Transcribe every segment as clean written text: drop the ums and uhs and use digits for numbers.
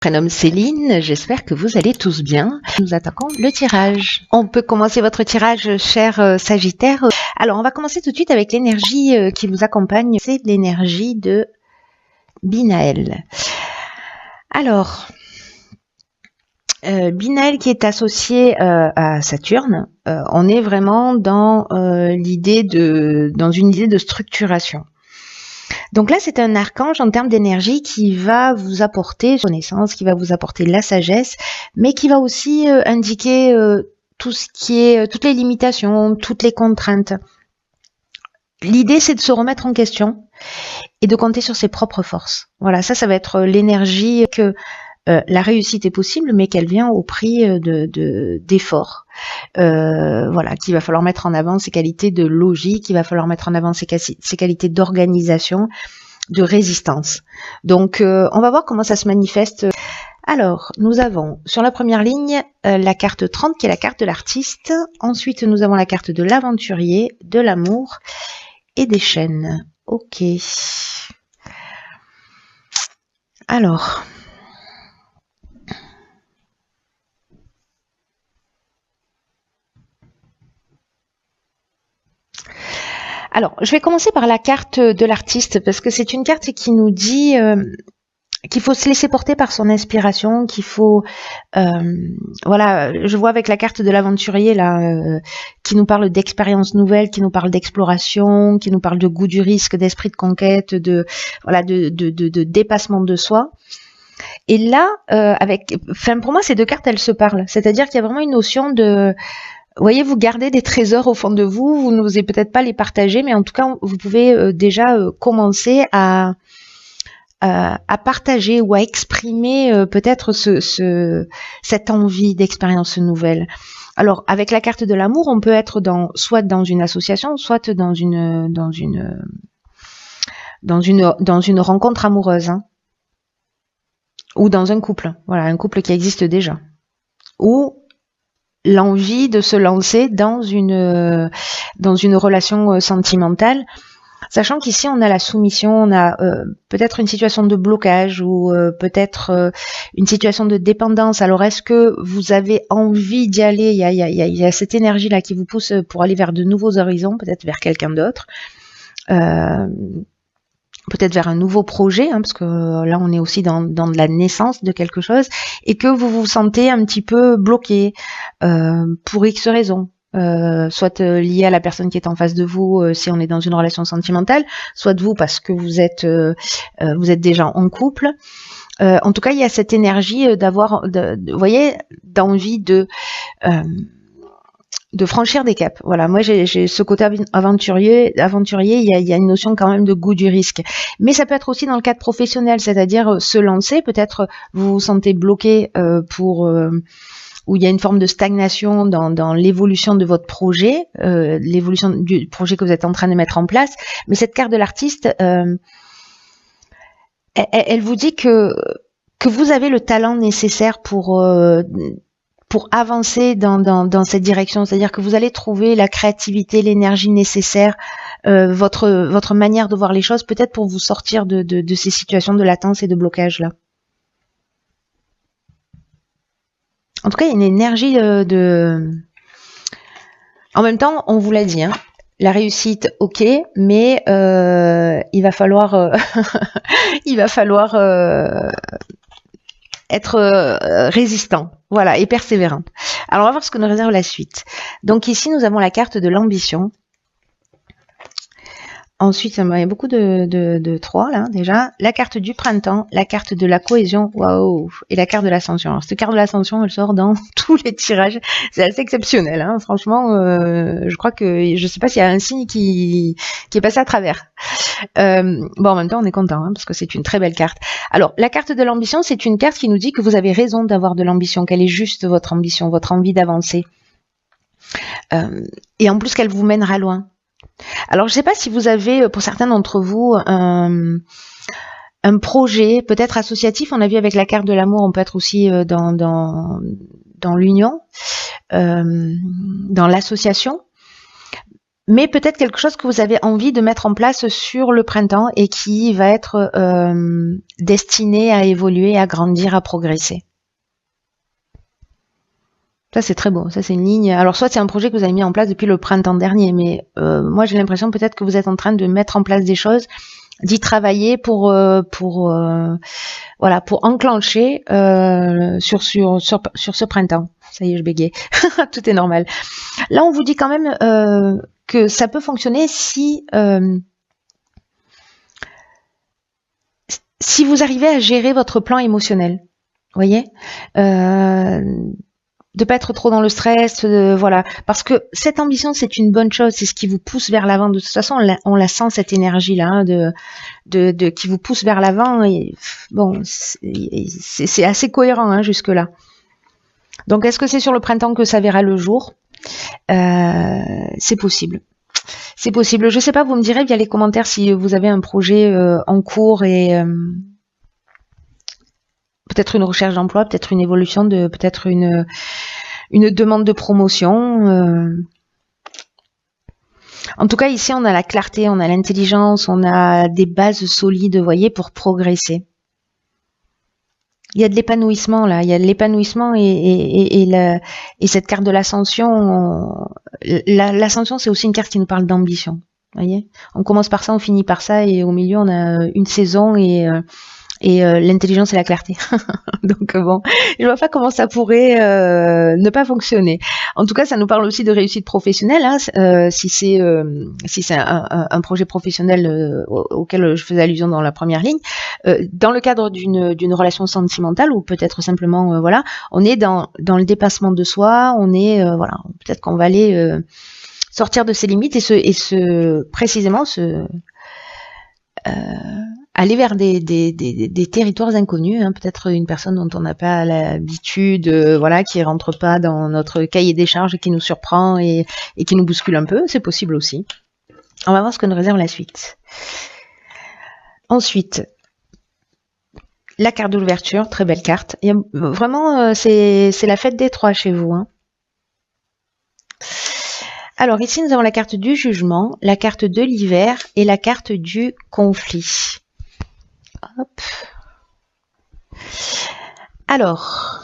prénomme Céline, j'espère que vous allez tous bien. Nous attaquons le tirage. On peut commencer votre tirage, cher Sagittaire. Alors, on va commencer tout de suite avec l'énergie qui vous accompagne. C'est l'énergie de Binaël. Alors, Binaël qui est associé à Saturne, on est vraiment dans l'idée dans une idée de structuration. Donc là, c'est un archange en termes d'énergie qui va vous apporter connaissance, qui va vous apporter la sagesse, mais qui va aussi indiquer tout ce qui est toutes les limitations, toutes les contraintes. L'idée, c'est de se remettre en question et de compter sur ses propres forces. Voilà, ça va être l'énergie que la réussite est possible, mais qu'elle vient au prix d'efforts. Voilà, qu'il va falloir mettre en avant ses qualités de logique, il va falloir mettre en avant ses qualités d'organisation, de résistance. Donc, on va voir comment ça se manifeste. Alors, nous avons sur la première ligne la carte 30 qui est la carte de l'artiste. Ensuite, nous avons la carte de l'aventurier, de l'amour et des chaînes. Ok. Alors... Alors, je vais commencer par la carte de l'artiste parce que c'est une carte qui nous dit qu'il faut se laisser porter par son inspiration, qu'il faut... voilà, je vois avec la carte de l'aventurier là, qui nous parle d'expériences nouvelles, qui nous parle d'exploration, qui nous parle de goût du risque, d'esprit de conquête, de dépassement de soi. Et là, pour moi, ces deux cartes, elles se parlent. C'est-à-dire qu'il y a vraiment une notion de... Vous voyez, vous gardez des trésors au fond de vous, vous n'osez peut-être pas les partager, mais en tout cas, vous pouvez déjà commencer à partager ou à exprimer peut-être cette envie d'expérience nouvelle. Alors, avec la carte de l'amour, on peut être soit dans une association, soit dans une rencontre amoureuse, hein, ou dans un couple. Voilà, un couple qui existe déjà. Ou l'envie de se lancer dans une relation sentimentale, sachant qu'ici on a la soumission, on a peut-être une situation de blocage ou peut-être une situation de dépendance. Alors est-ce que vous avez envie d'y aller? Il y a cette énergie là qui vous pousse pour aller vers de nouveaux horizons, peut-être vers quelqu'un d'autre. Peut-être vers un nouveau projet, hein, parce que là on est aussi dans de la naissance de quelque chose, et que vous vous sentez un petit peu bloqué pour X raisons, soit lié à la personne qui est en face de vous si on est dans une relation sentimentale, soit vous parce que vous êtes déjà en couple. En tout cas, il y a cette énergie vous voyez, d'envie de franchir des caps. Voilà, moi j'ai ce côté aventurier, il y a une notion quand même de goût du risque. Mais ça peut être aussi dans le cadre professionnel, c'est-à-dire se lancer, peut-être vous vous sentez bloqué où il y a une forme de stagnation dans l'évolution de votre projet, l'évolution du projet que vous êtes en train de mettre en place. Mais cette carte de l'artiste, elle vous dit que vous avez le talent nécessaire pour avancer dans cette direction, c'est-à-dire que vous allez trouver la créativité, l'énergie nécessaire, votre manière de voir les choses, peut-être pour vous sortir de ces situations de latence et de blocage là. En tout cas, il y a une énergie En même temps, on vous l'a dit, hein, la réussite, ok, mais il va falloir être résistant, voilà, et persévérant. Alors on va voir ce que nous réserve la suite. Donc ici nous avons la carte de l'ambition. Ensuite, il y a beaucoup de 3 là déjà. La carte du printemps, la carte de la cohésion, waouh, et la carte de l'ascension. Alors cette carte de l'ascension, elle sort dans tous les tirages. C'est assez exceptionnel, hein. Franchement. Je crois que je sais pas s'il y a un signe qui est passé à travers. Bon, en même temps, on est content hein, parce que c'est une très belle carte. Alors, la carte de l'ambition, c'est une carte qui nous dit que vous avez raison d'avoir de l'ambition, qu'elle est juste votre ambition, votre envie d'avancer, et en plus qu'elle vous mènera loin. Alors, je ne sais pas si vous avez, pour certains d'entre vous, un projet peut-être associatif. On a vu avec la carte de l'amour, on peut être aussi dans l'union, dans l'association. mais peut-être quelque chose que vous avez envie de mettre en place sur le printemps et qui va être destiné à évoluer, à grandir, à progresser. Ça, c'est très beau. Ça, c'est une ligne. Alors, soit c'est un projet que vous avez mis en place depuis le printemps dernier, mais moi, j'ai l'impression peut-être que vous êtes en train de mettre en place des choses, d'y travailler voilà, pour enclencher sur ce printemps. Ça y est, je bégaye. Tout est normal. Là, on vous dit quand même que ça peut fonctionner si vous arrivez à gérer votre plan émotionnel. Vous voyez, de pas être trop dans le stress, voilà, parce que cette ambition, c'est une bonne chose, c'est ce qui vous pousse vers l'avant. De toute façon, on la sent, cette énergie là, qui vous pousse vers l'avant. Et bon, c'est assez cohérent jusque là. Donc, est-ce que c'est sur le printemps que ça verra le jour? C'est possible. C'est possible. Je sais pas, vous me direz via les commentaires si vous avez un projet en cours et peut-être une recherche d'emploi, peut-être une évolution, peut-être une demande de promotion. En tout cas, ici, on a la clarté, on a l'intelligence, on a des bases solides, vous voyez, pour progresser. Il y a de l'épanouissement là, il y a de l'épanouissement et cette carte de l'ascension. L'ascension, c'est aussi une carte qui nous parle d'ambition. Voyez, on commence par ça, on finit par ça, et au milieu, on a une saison et l'intelligence et la clarté. Donc bon, je vois pas comment ça pourrait ne pas fonctionner. En tout cas, ça nous parle aussi de réussite professionnelle, si c'est un projet professionnel auquel je faisais allusion dans la première ligne. Dans le cadre d'une relation sentimentale, ou peut-être simplement voilà, on est dans le dépassement de soi, on est voilà, peut-être qu'on va aller sortir de ses limites et précisément aller vers des territoires inconnus, peut-être une personne dont on n'a pas l'habitude, voilà, qui rentre pas dans notre cahier des charges et qui nous surprend et qui nous bouscule un peu, c'est possible aussi. On va voir ce que nous réserve la suite. Ensuite, la carte de l'ouverture, très belle carte. Il y a, vraiment, c'est la fête des trois chez vous. Alors ici, nous avons la carte du jugement, la carte de l'hiver et la carte du conflit. Hop. Alors,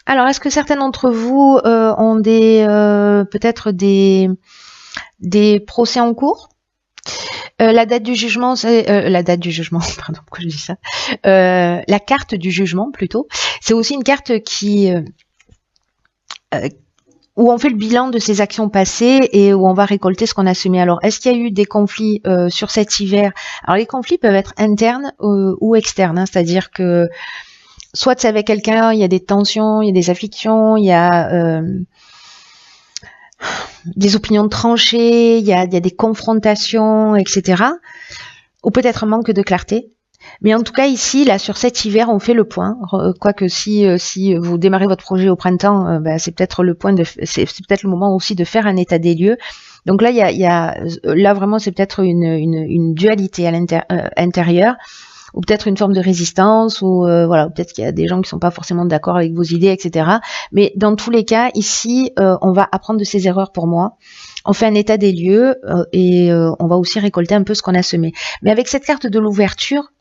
est-ce que certains d'entre vous ont peut-être des procès en cours? La date du jugement, c'est la date du jugement. Pardon, pourquoi je dis ça? La carte du jugement, plutôt. C'est aussi une carte où on fait le bilan de ses actions passées et où on va récolter ce qu'on a semé. Alors, est-ce qu'il y a eu des conflits sur cet hiver? Alors, les conflits peuvent être internes ou externes, c'est-à-dire que soit c'est avec quelqu'un, il y a des tensions, il y a des afflictions, il y a des opinions tranchées, il y a des confrontations, etc. Ou peut-être un manque de clarté. Mais en tout cas, ici, là, sur cet hiver, on fait le point. Quoique si vous démarrez votre projet au printemps, c'est peut-être c'est peut-être le moment aussi de faire un état des lieux. Donc là, là vraiment, c'est peut-être une dualité à l'intérieur, ou peut-être une forme de résistance, ou voilà, peut-être qu'il y a des gens qui sont pas forcément d'accord avec vos idées, etc. Mais dans tous les cas, ici, on va apprendre de ses erreurs pour moi. On fait un état des lieux et on va aussi récolter un peu ce qu'on a semé. Mais avec cette carte de l'ouverture,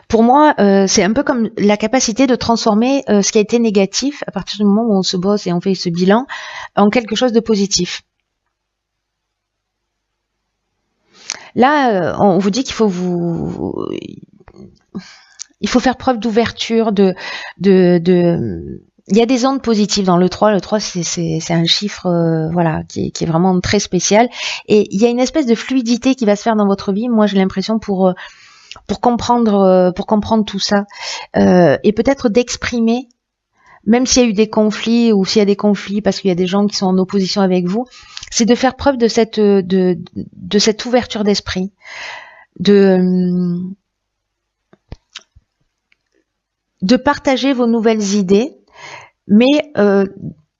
pour moi, c'est un peu comme la capacité de transformer ce qui a été négatif, à partir du moment où on se bosse et on fait ce bilan, en quelque chose de positif. Là, on vous dit qu'il faut faire preuve d'ouverture, il y a des ondes positives dans le 3. Le 3, c'est un chiffre voilà, qui est vraiment très spécial. Et il y a une espèce de fluidité qui va se faire dans votre vie. Moi, j'ai l'impression pour comprendre tout ça. Et peut-être d'exprimer, même s'il y a eu des conflits, ou s'il y a des conflits parce qu'il y a des gens qui sont en opposition avec vous, c'est de faire preuve de cette ouverture d'esprit, de partager vos nouvelles idées, mais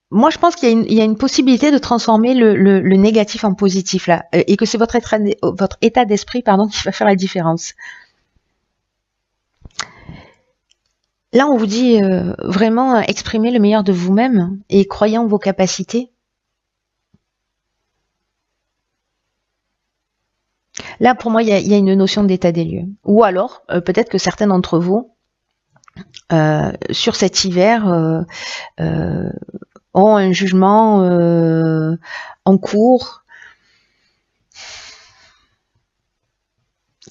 moi je pense qu'il y a une possibilité de transformer le négatif en positif là, et que c'est votre état d'esprit qui va faire la différence. Là, on vous dit vraiment exprimer le meilleur de vous-même et croyez en vos capacités. Là, pour moi, il y a une notion d'état des lieux. Ou alors, peut-être que certains d'entre vous, sur cet hiver, ont un jugement en cours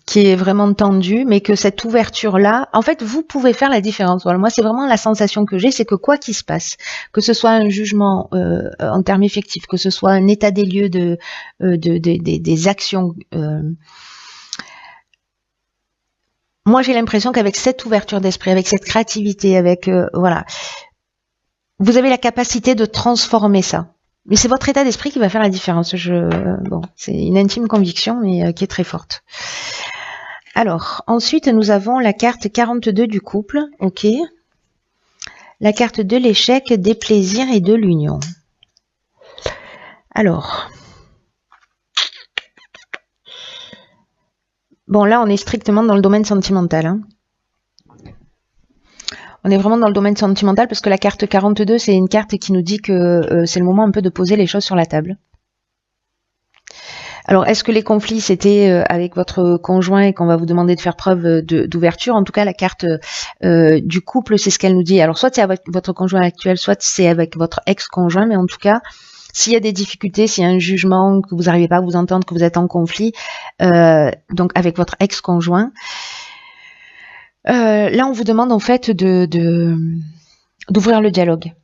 qui est vraiment tendu, mais que cette ouverture-là, en fait, vous pouvez faire la différence. Voilà, moi, c'est vraiment la sensation que j'ai, c'est que quoi qu'il se passe, que ce soit un jugement en termes effectifs, que ce soit un état des lieux des actions, moi, j'ai l'impression qu'avec cette ouverture d'esprit, avec cette créativité, avec voilà, vous avez la capacité de transformer ça. Mais c'est votre état d'esprit qui va faire la différence. Bon, c'est une intime conviction, mais qui est très forte. Alors, ensuite, nous avons la carte 42 du couple, ok. La carte de l'échec, des plaisirs et de l'union. Alors, bon, là, on est strictement dans le domaine sentimental. Hein. On est vraiment dans le domaine sentimental parce que la carte 42, c'est une carte qui nous dit que c'est le moment un peu de poser les choses sur la table. Alors, est-ce que les conflits, c'était avec votre conjoint et qu'on va vous demander de faire preuve d'ouverture? En tout cas, la carte du couple, c'est ce qu'elle nous dit. Alors, soit c'est avec votre conjoint actuel, soit c'est avec votre ex-conjoint, mais en tout cas, s'il y a des difficultés, s'il y a un jugement, que vous n'arrivez pas à vous entendre, que vous êtes en conflit, donc avec votre ex-conjoint, là, on vous demande en fait d'ouvrir le dialogue.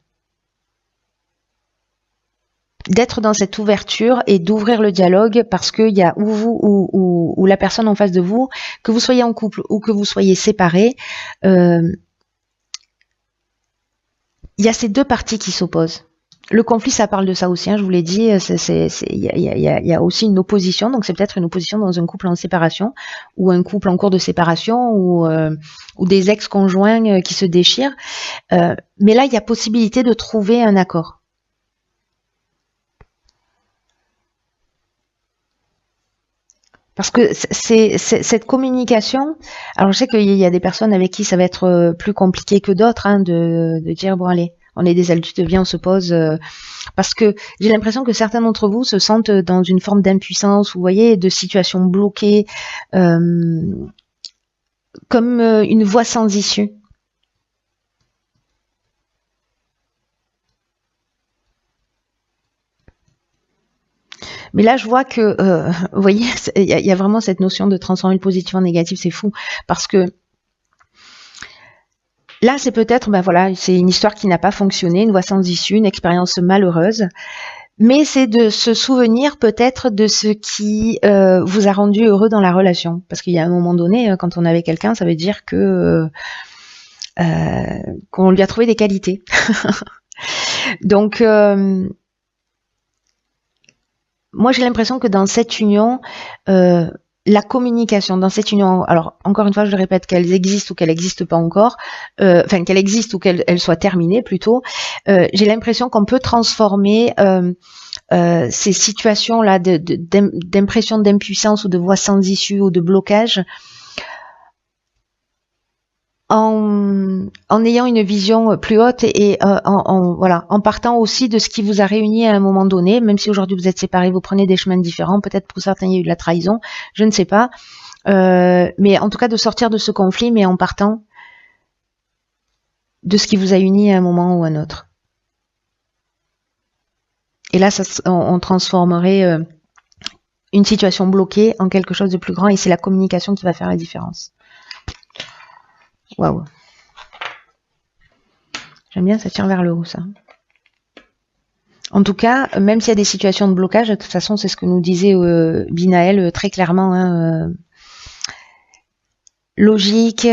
D'être dans cette ouverture et d'ouvrir le dialogue parce qu'il y a ou vous ou la personne en face de vous, que vous soyez en couple ou que vous soyez séparés, il y a ces deux parties qui s'opposent. Le conflit, ça parle de ça aussi, hein, je vous l'ai dit, il y a aussi une opposition, donc c'est peut-être une opposition dans un couple en séparation ou un couple en cours de séparation ou des ex-conjoints qui se déchirent. Mais là, il y a possibilité de trouver un accord. Parce que c'est cette communication. Alors je sais qu'il y a des personnes avec qui ça va être plus compliqué que d'autres hein, de dire bon allez, on est des adultes, viens on se pose. Parce que j'ai l'impression que certains d'entre vous se sentent dans une forme d'impuissance, vous voyez, de situation bloquée, comme une voie sans issue. Mais là, je vois que, vous voyez, il y a vraiment cette notion de transformer le positif en négatif, c'est fou. Parce que là, c'est peut-être, ben voilà, c'est une histoire qui n'a pas fonctionné, une voie sans issue, une expérience malheureuse. Mais c'est de se souvenir peut-être de ce qui vous a rendu heureux dans la relation. Parce qu'il y a un moment donné, quand on est avec quelqu'un, ça veut dire que qu'on lui a trouvé des qualités. Donc, moi, j'ai l'impression que dans cette union, la communication dans cette union, alors encore une fois, je le répète, qu'elles existent ou qu'elles n'existent pas encore, enfin qu'elles existent ou qu'elles soient terminées plutôt, j'ai l'impression qu'on peut transformer ces situations-là d'impression d'impuissance ou de voie sans issue ou de blocage en ayant une vision plus haute et voilà, en partant aussi de ce qui vous a réuni à un moment donné, même si aujourd'hui vous êtes séparés, vous prenez des chemins différents, peut-être pour certains il y a eu de la trahison, je ne sais pas, mais en tout cas de sortir de ce conflit, mais en partant de ce qui vous a uni à un moment ou à un autre. Et là, on transformerait une situation bloquée en quelque chose de plus grand, et c'est la communication qui va faire la différence. Waouh. J'aime bien, ça tire vers le haut, ça. En tout cas, même s'il y a des situations de blocage, de toute façon, c'est ce que nous disait Binaël très clairement. Hein, logique,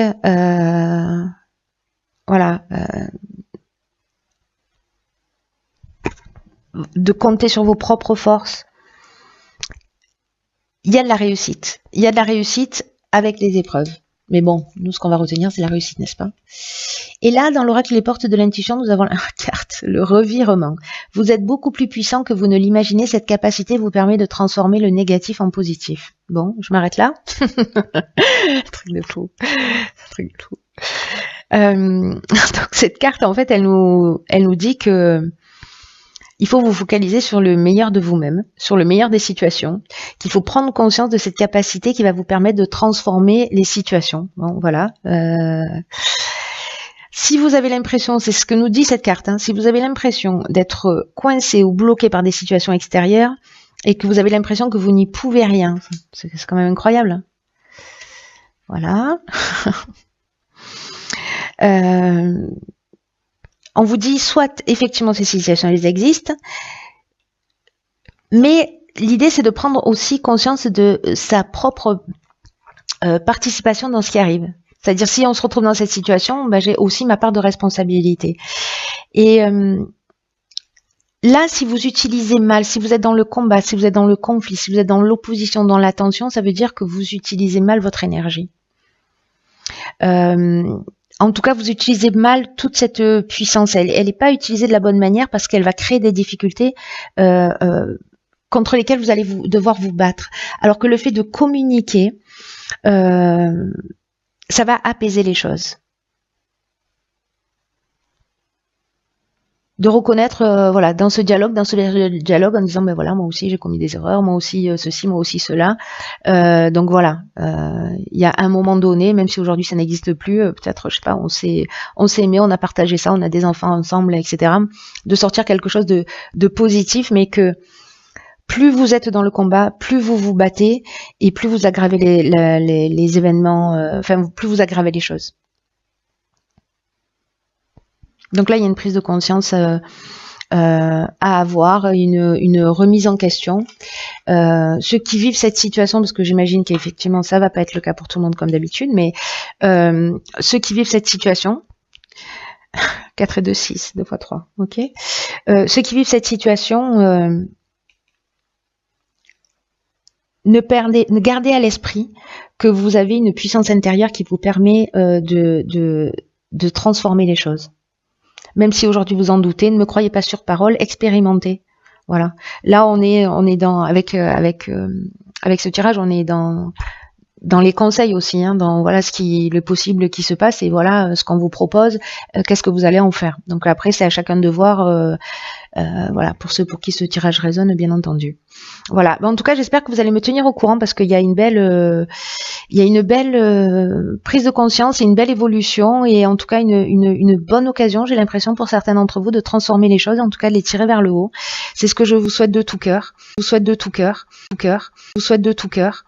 voilà. De compter sur vos propres forces. Il y a de la réussite. Il y a de la réussite avec les épreuves. Mais bon, nous, ce qu'on va retenir, c'est la réussite, n'est-ce pas? Et là, dans l'oracle Les Portes de l'Intuition, nous avons la carte, le revirement. Vous êtes beaucoup plus puissant que vous ne l'imaginez. Cette capacité vous permet de transformer le négatif en positif. Bon, je m'arrête là. Truc de fou. Truc de fou. Donc cette carte, en fait, elle nous dit que il faut vous focaliser sur le meilleur de vous-même, sur le meilleur des situations, qu'il faut prendre conscience de cette capacité qui va vous permettre de transformer les situations. Bon, voilà. Si vous avez l'impression, c'est ce que nous dit cette carte, hein, si vous avez l'impression d'être coincé ou bloqué par des situations extérieures et que vous avez l'impression que vous n'y pouvez rien, c'est quand même incroyable. Voilà. On vous dit soit effectivement ces situations elles existent, mais l'idée c'est de prendre aussi conscience de sa propre participation dans ce qui arrive. C'est-à-dire si on se retrouve dans cette situation, ben, j'ai aussi ma part de responsabilité. Et là, si vous utilisez mal, si vous êtes dans le combat, si vous êtes dans le conflit, si vous êtes dans l'opposition, dans la tension, ça veut dire que vous utilisez mal votre énergie. En tout cas, vous utilisez mal toute cette puissance. Elle n'est pas utilisée de la bonne manière parce qu'elle va créer des difficultés contre lesquelles vous allez devoir vous battre. Alors que le fait de communiquer, ça va apaiser les choses. De reconnaître, voilà, dans ce dialogue en disant, ben voilà, moi aussi j'ai commis des erreurs, moi aussi ceci, moi aussi cela. Donc voilà, il y a un moment donné, même si aujourd'hui ça n'existe plus, peut-être, je sais pas, on s'est aimé, on a partagé ça, on a des enfants ensemble, etc. De sortir quelque chose de positif, mais que plus vous êtes dans le combat, plus vous vous battez et plus vous aggravez les événements, plus vous aggravez les choses. Donc là, il y a une prise de conscience à avoir, une remise en question. Ceux qui vivent cette situation, parce que j'imagine qu'effectivement, ça va pas être le cas pour tout le monde comme d'habitude, mais ceux qui vivent cette situation, 4 et 2, 6, 2 fois 3, ok. Ceux qui vivent cette situation, gardez à l'esprit que vous avez une puissance intérieure qui vous permet de transformer les choses. Même si aujourd'hui vous en doutez, ne me croyez pas sur parole, expérimentez. Voilà. Là, on est dans avec ce tirage, on est dans les conseils aussi, hein, dans voilà le possible qui se passe et voilà ce qu'on vous propose, qu'est-ce que vous allez en faire. Donc après, c'est à chacun de voir. Voilà, pour ceux pour qui ce tirage résonne, bien entendu. Voilà. En tout cas, j'espère que vous allez me tenir au courant parce qu'il y a une belle prise de conscience et une belle évolution et en tout cas une bonne occasion, j'ai l'impression pour certains d'entre vous de transformer les choses, en tout cas de les tirer vers le haut. C'est ce que je vous souhaite de tout cœur. Je vous souhaite de tout cœur. Je vous souhaite de tout cœur.